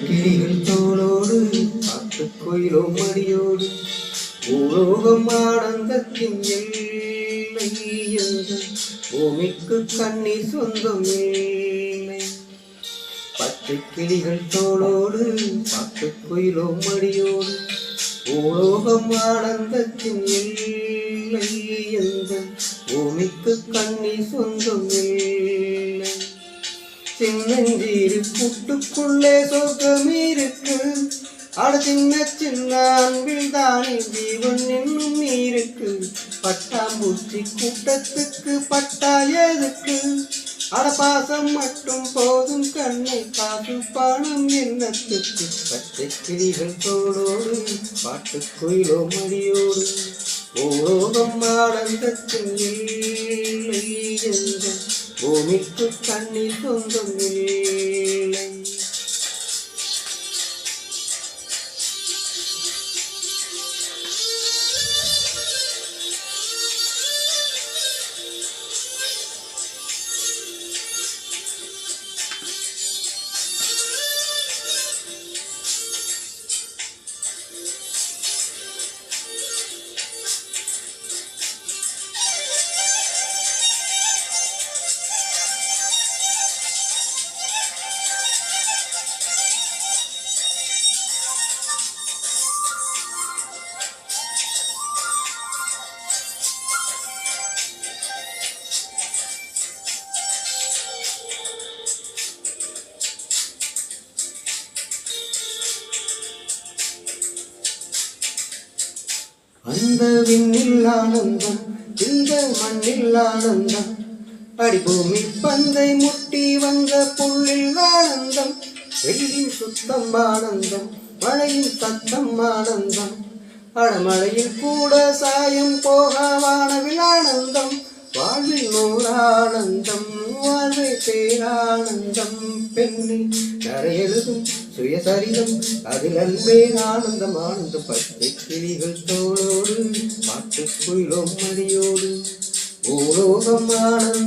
கிளிகள் தோளோடு காட்டுக்குயிலோ மடியோடு பூலோகம் ஆனந்தத்தின் எல்லை என்ற பூமிக்கு கண்ணீர் சொந்தம் இல்லை. பச்சை கிளிகள் தோளோடு காட்டுக்குயிலோ மடியோடு பூலோகம் ஆனந்தத்தின் எல்லை என்ற பூமிக்கு கண்ணீர் சொந்தம் இல்லை. சின்னஞ்சீரு கூட்டுக்குள்ளே சொர்க்கம் இருக்கு. அட சின்ன சின்ன அன்பில் தானே ஜீவன் என்னும் இருக்கு. பட்டாம்பூச்சி கூட்டத்துக்கு பட்டா எதுக்கு? அட பாசம் மட்டும் போதும் கண்ணை காசு பணம் என்னத்துக்கு? பச்சை கிளிகள் தோளோடு பாட்டுக்குயிலோ மடியோடு பூலோகம் ஆனந்தத்தின் எல்லை என்ற பூமிக்கு கண்ணீர் சொந்தம் இல்லை. அந்த விண்ணில் ஆனந்தம், இந்த மண்ணில் ஆனந்தம், அடிபூமி பந்தை முட்டி வந்த புள்ளில் ஆனந்தம். வெயிலின் சுத்தம் ஆனந்தம், மழையின் சத்தம் ஆனந்தம், அடமழையில் கூட சாயம் போக வானவில் ஆனந்தம். வாழ்வில் நூறானந்தம், வாழ்வை பேரானந்தம். பெண்ணை நரையெழுதும் சுயசரிதம், அதில் அன்பே ஆனந்தம் ஆனந்தம். பச்சை கிளிகள் தோளோடு பாட்டுக்குயிலோ மடியோடு பூலோகம் ஆனந்தம்.